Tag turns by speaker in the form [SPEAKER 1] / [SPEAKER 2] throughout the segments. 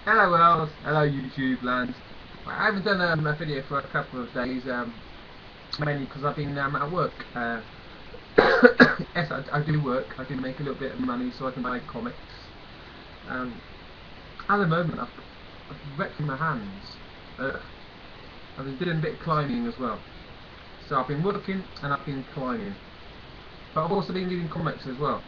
[SPEAKER 1] Hello world, hello YouTube land. I haven't done a video for a couple of days, mainly because I've been at work. Yes, I do work, I do make a little bit of money so I can buy comics. Um, at the moment I've wrecked my hands. I've been doing a bit of climbing as well. So I've been working and I've been climbing. But I've also been reading comics as well.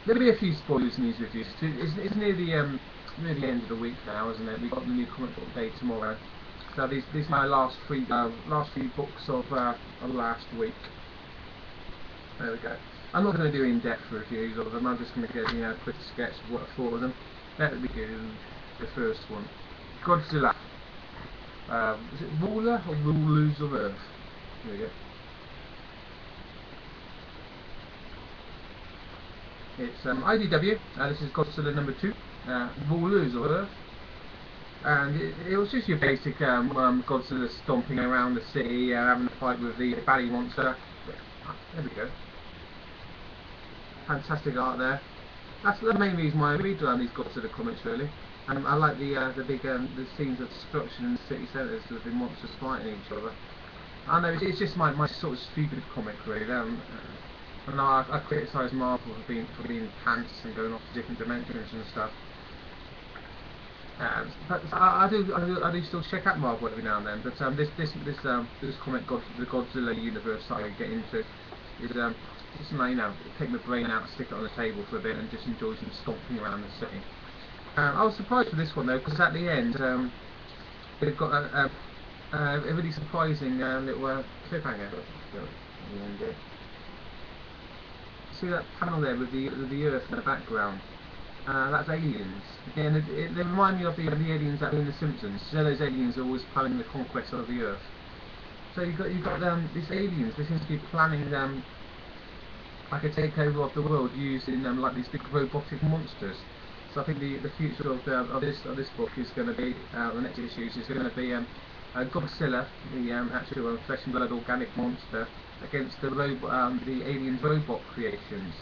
[SPEAKER 1] There'll be a few spoilers in these reviews. It's near the end of the week now, isn't it? We've got the new comic book day tomorrow. So these are my last three books of last week. There we go. I'm not going to do in-depth reviews of them. I'm just going to give a quick sketch of what I thought of them. Let me go the first one. Godzilla. Is it Ruler or Rulers of Earth? There we go. It's IDW, this is Godzilla number 2, Rulers of Earth, and it was just your basic Godzilla stomping around the city, having a fight with the baddie monster. There we go. Fantastic art there. That's the main reason why I read these Godzilla comics, really. I like the big the scenes of destruction in the city centres with the monsters fighting each other. I know it's just my sort of stupid comic, really. And I criticise Marvel for being pants and going off to different dimensions and stuff. But I do still check out Marvel every now and then. But this comic, the Godzilla universe that I get into, is just take my brain out, stick it on the table for a bit, and just enjoy some stomping around the city. I was surprised with this one though, because at the end they've got a really surprising little cliffhanger at the end there. See that panel there with the Earth in the background? That's aliens. Again, they remind me of the aliens that were in The Simpsons. So those aliens are always planning the conquest of the Earth. So you've got these aliens. They seem to be planning like a takeover of the world using like these big robotic monsters. So I think the future of this book is going to be the next issues is going to be Godzilla, the actual flesh and blood organic monster, against the aliens' robot creations,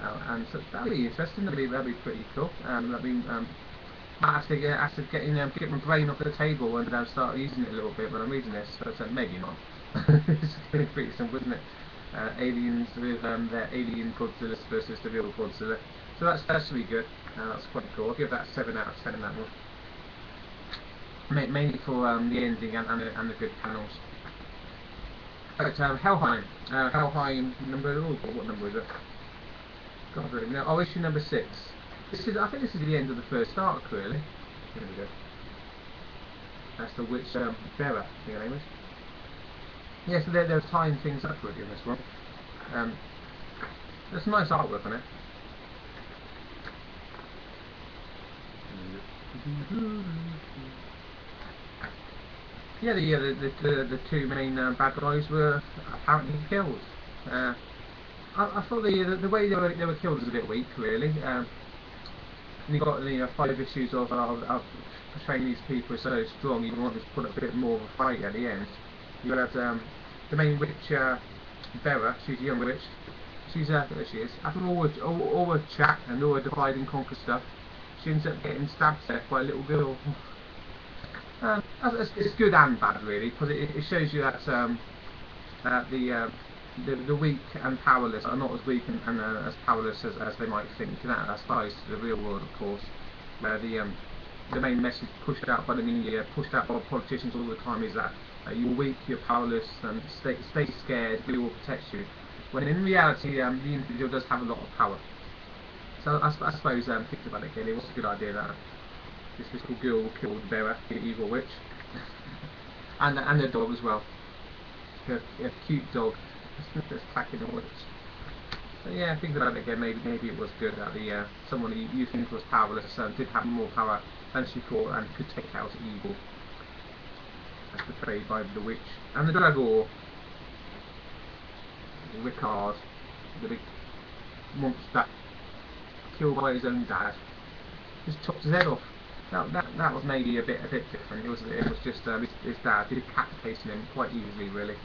[SPEAKER 1] and so that'll be interesting. That'll be pretty cool. I have to get my brain off the table and start using it a little bit when I'm reading this. So maybe not. It's going to be pretty simple, isn't it? Aliens with their alien Godzilla versus the real Godzilla. So that's really good. That's quite cool. I'll give that 7 out of 10 in that one. Mainly for the ending and the good panels. But Helheim. Helheim number. Oh, what number is it? God, really. No, issue number 6. I think this is the end of the first arc, really. There we go. That's the witch Bera, I think her name is. Yeah, so they're tying things up really in this one. There's some nice artwork on it. Yeah, the two main bad guys were apparently killed. I thought the way they were killed was a bit weak, really. And you got 5 issues of portraying these people as so strong. You wanted to put up a bit more of a fight at the end. You had the main witch, Bera. She's a young witch. There she is. After all her chat and all her divide and conquer stuff, she ends up getting stabbed to death by a little girl. It's good and bad, really, because it shows you that the weak and powerless are not as weak and as powerless as they might think. And that applies to the real world, of course, where the main message pushed out by the media, pushed out by politicians all the time, is that you're weak, you're powerless, and stay scared, we will protect you. When in reality, the individual does have a lot of power. So I suppose, thinking about it again, it was a good idea that this little girl killed Bera, the evil witch, and the dog as well. A cute dog that's attacking the witch. So yeah, thinking about it again, maybe it was good that someone you think was powerless did have more power than she thought and could take out evil, as portrayed by the witch. And the Dragor, Ricard, the big monster, killed by his own dad, just chopped his head off. That was maybe a bit different. It was just his dad decapitating him quite easily, really.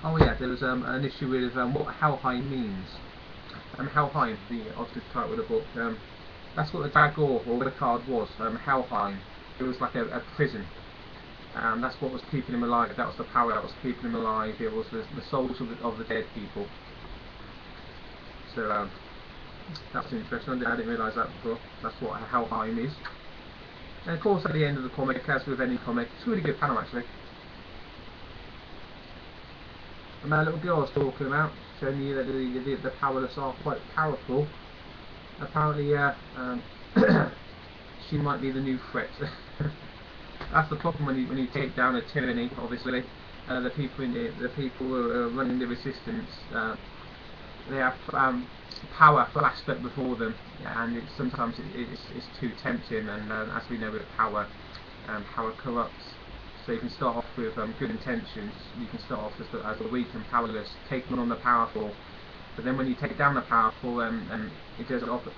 [SPEAKER 1] Oh yeah, there was an issue with what Helheim means. Helheim, the obvious title of the book. That's what the dagger or the card was. Helheim. It was like a prison. That's what was keeping him alive. That was the power that was keeping him alive. It was the souls of the dead people. So that's interesting. I didn't realise that before. That's what Helheim is. And of course, at the end of the comic, as with any comic, it's a really good panel actually. And that little girl I was talking about, showing you that the powerless are quite powerful. Apparently, she might be the new threat. That's the problem when you take down a tyranny. Obviously, the people who are running the resistance, they have power flashed up before them, and sometimes it's too tempting. And as we know with power, power corrupts. So you can start off with good intentions. You can start off as the weak and powerless, taking on the powerful. But then when you take down the powerful, it does offer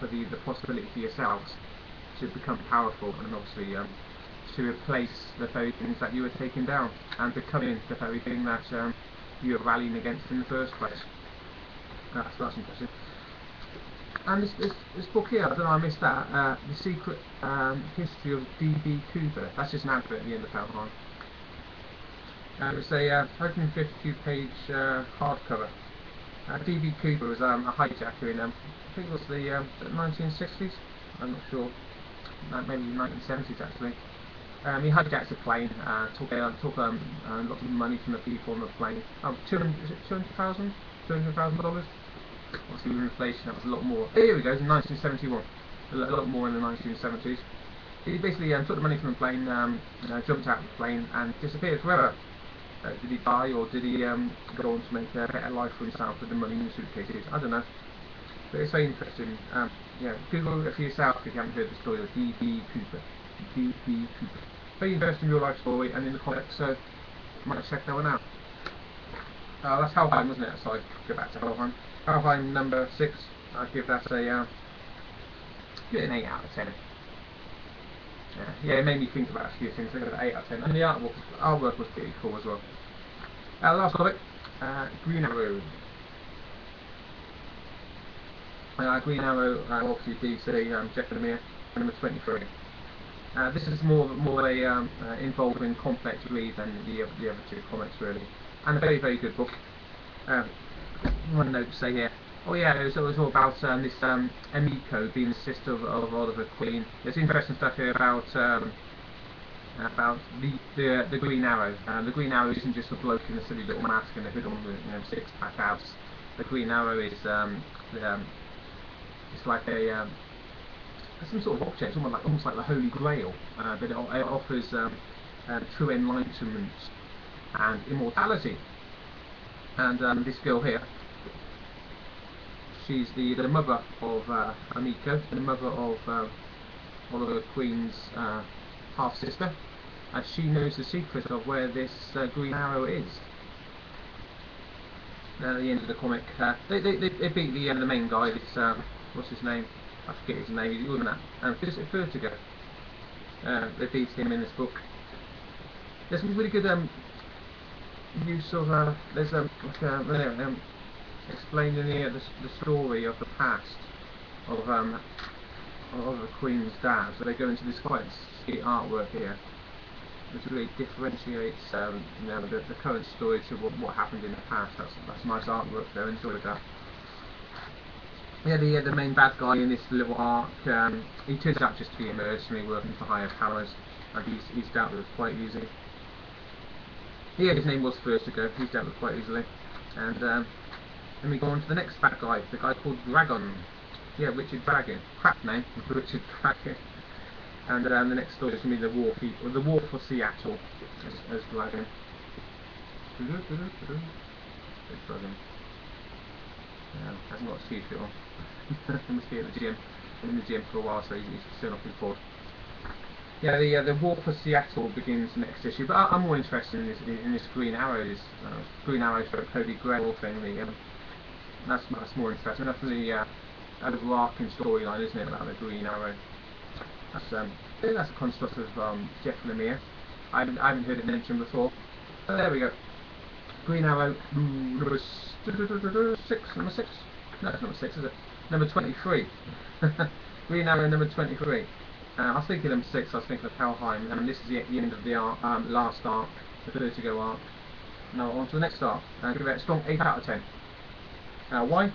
[SPEAKER 1] the possibility for yourselves to become powerful, and obviously to replace the very things that you were taking down, and becoming the very thing that you were rallying against in the first place. That's interesting. And this book here, I don't know, I missed that. The Secret History of D.B. Cooper. That's just an advert at the end of Helheim. It was a 152-page hardcover. D.B. Cooper was a hijacker in, I think it was the 1960s. I'm not sure. Maybe the 1970s actually. He hijacked a plane, took lots of money from the people on the plane. $200,000? Obviously with inflation that was a lot more. Here we go, in 1971. A lot more in the 1970s. He basically took the money from the plane, jumped out of the plane and disappeared forever. Did he die, or did he go on to make a better life for himself with the money in the suitcases? I don't know. But it's very interesting. Yeah, Google it for yourself if you haven't heard the story of D.B. Cooper. D.B. Cooper. Very interesting real life story, and in the comics, so you might check that one out. That's Helheim, wasn't it? So I go back to Helheim. Helheim number 6. I'd give that an 8 out of 10. Yeah, it made me think about a few things. I got an 8 out of 10, and the artwork was pretty cool as well. Last comic, Green Arrow. Green Arrow, obviously DC, Jeff Lemire, number 23. This is more a involving complex read than the other two comics really, and a very very good book. One note to say here. Oh yeah, it was all about this Emiko being the sister of Oliver Queen. There's interesting stuff here about the Green Arrow. The Green Arrow isn't just a bloke in a silly little mask and a hood on the six-pack abs. The Green Arrow is it's like a some sort of object, almost like the Holy Grail, but it offers true enlightenment and immortality. And this girl here, she's the mother of Emiko, the mother of Oliver Queen's half-sister, and she knows the secret of where this Green Arrow is. At the end of the comic, they beat the main guy, this, what's his name? I forget his name, he's older than that, Vertigo. They beat him in this book. There's some really good use of, there's explaining the story of the past of the Queen's dad. So they go into this quite sweet artwork here, which really differentiates the current story to what happened in the past. That's nice artwork there. Enjoyed that. Yeah, the main bad guy in this little arc, he turns out just to be a mercenary working for higher powers, and he's dealt with quite easily. Yeah, his name was Vertigo. He's dealt with quite easily. And then we go on to the next bad guy, the guy called Dragon. Yeah, Richard Dragon. Crap name, Richard Dragon. And the next story is going to be the War for Seattle as Dragon. Dragon. Hasn't got a suit on. He must be at the gym. In the gym for a while, so he's still off his board. Yeah, the War for Seattle begins next issue, but I'm more interested in this Green Arrow, Green Arrow for Holy Grail thing. That's more interesting. That's the overarching storyline, isn't it, about the Green Arrow? That's a construct of Jeff Lemire. I haven't heard it mentioned before. But there we go. Green Arrow number 6, number 6? No, it's number 6, is it? Number 23. Green Arrow number 23. I was thinking number 6, I was thinking of Helheim, and this is the end of the last arc, the Vertigo arc. Now on to the next arc, give it a strong 8 out of 10. Why?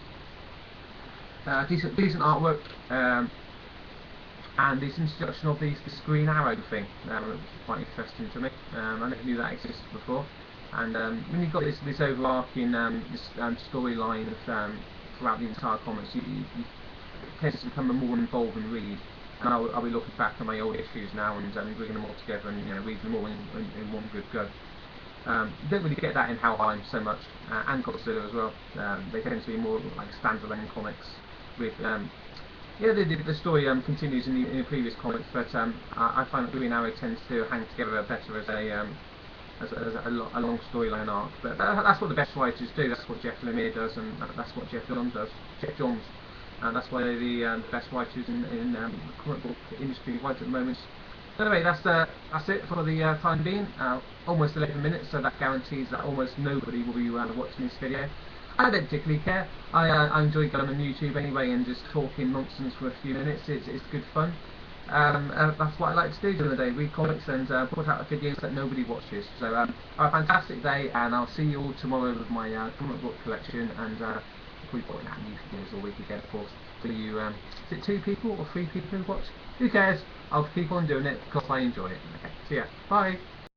[SPEAKER 1] Decent artwork, and this introduction of this Green Arrow thing, which is quite interesting to me. I never knew that existed before. And when you've got this overarching storyline throughout the entire comics, you tend to become more involved and read. And I'll be looking back at my old issues now and bringing them all together and reading them all in one good go. You don't really get that in Helheim so much, and Godzilla as well. They tend to be more like standalone comics with the story continues in the previous comics, but I find that Green Arrow tends to hang together better as a long storyline arc. But that's what the best writers do. That's what Jeff Lemire does, and that's what Jeff Johns does. And that's why they're the best writers in the comic book industry right at the moment. So anyway, that's it for the time being. Almost 11 minutes, so that guarantees that almost nobody will be watching this video. I don't particularly care. I enjoy going on YouTube anyway and just talking nonsense for a few minutes. It's good fun. That's what I like to do during the day, read comics and put out videos that nobody watches. So have a fantastic day, and I'll see you all tomorrow with my comic book collection, and we'll be putting out new videos all week again for you. Is it 2 people or 3 people who watch? Who cares? I'll keep on doing it because I enjoy it. Okay, see ya. Bye.